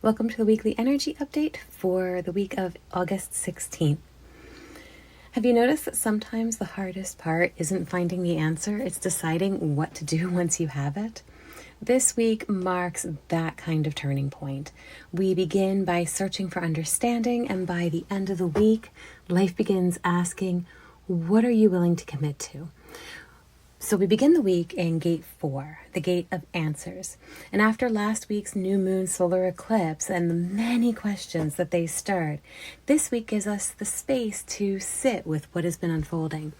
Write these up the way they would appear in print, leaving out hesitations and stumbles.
Welcome to the weekly energy update for the week of August 16th. Have you noticed that sometimes the hardest part isn't finding the answer, it's deciding what to do once you have it? This week marks that kind of turning point. We begin by searching for understanding, and by the end of the week, life begins asking, what are you willing to commit to? So we begin the week in gate 4, the gate of answers. And after last week's new moon solar eclipse and the many questions that they stirred, this week gives us the space to sit with what has been unfolding.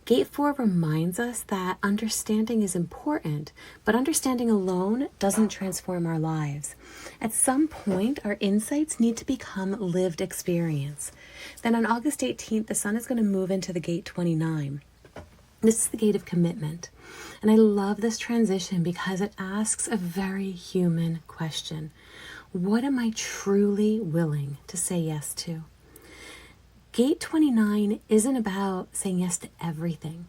Gate 4 reminds us that understanding is important, but understanding alone doesn't transform our lives. At some point, our insights need to become lived experience. Then on August 18th, the sun is going to move into the gate 29. This is the gate of commitment. And I love this transition because it asks a very human question. What am I truly willing to say yes to? Gate 29 isn't about saying yes to everything.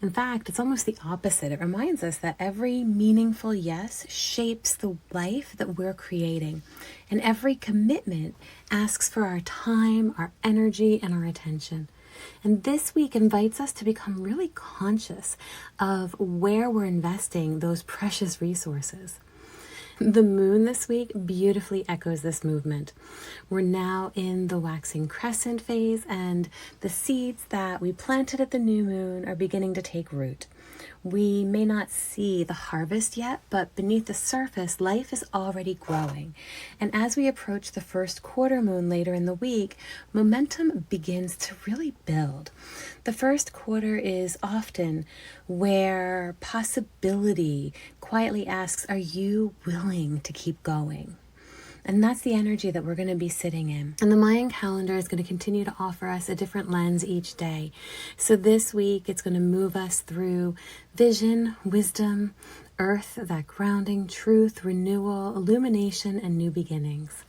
In fact, it's almost the opposite. It reminds us that every meaningful yes shapes the life that we're creating. And every commitment asks for our time, our energy, and our attention. And this week invites us to become really conscious of where we're investing those precious resources. The moon this week beautifully echoes this movement. We're now in the waxing crescent phase, and the seeds that we planted at the new moon are beginning to take root. We may not see the harvest yet, but beneath the surface, life is already growing. And as we approach the first quarter moon later in the week, momentum begins to really build. The first quarter is often where possibility quietly asks, are you willing to keep going? And that's the energy that we're going to be sitting in. And the Mayan calendar is going to continue to offer us a different lens each day. So this week, it's going to move us through vision, wisdom, earth, that grounding, truth, renewal, illumination, and new beginnings.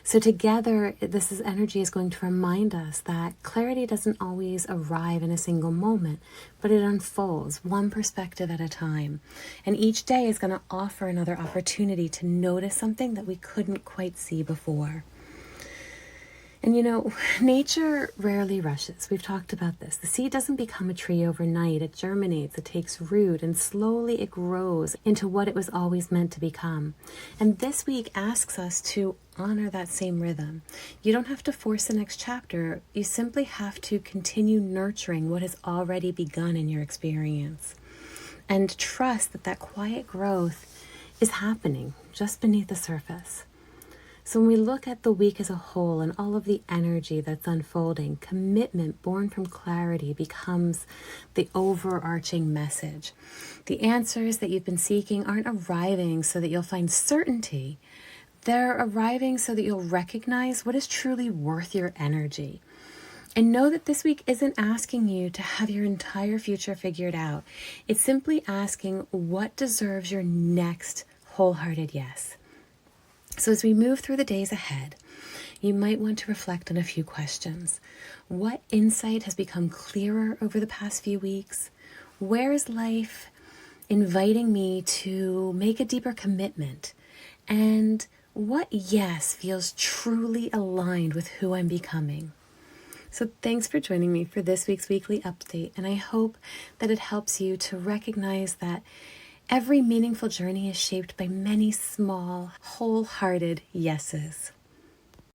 So together, this energy is going to remind us that clarity doesn't always arrive in a single moment, but it unfolds one perspective at a time. And each day is going to offer another opportunity to notice something that we couldn't quite see before. And you know, nature rarely rushes. We've talked about this. The seed doesn't become a tree overnight. It germinates, it takes root, and slowly it grows into what it was always meant to become. And this week asks us to honor that same rhythm. You don't have to force the next chapter. You simply have to continue nurturing what has already begun in your experience. And trust that that quiet growth is happening just beneath the surface. So when we look at the week as a whole and all of the energy that's unfolding, commitment born from clarity becomes the overarching message. The answers that you've been seeking aren't arriving so that you'll find certainty. They're arriving so that you'll recognize what is truly worth your energy. And know that this week isn't asking you to have your entire future figured out. It's simply asking what deserves your next wholehearted yes. So as we move through the days ahead, you might want to reflect on a few questions. What insight has become clearer over the past few weeks? Where is life inviting me to make a deeper commitment? And what yes feels truly aligned with who I'm becoming? So thanks for joining me for this week's weekly update, and I hope that it helps you to recognize that every meaningful journey is shaped by many small, wholehearted yeses.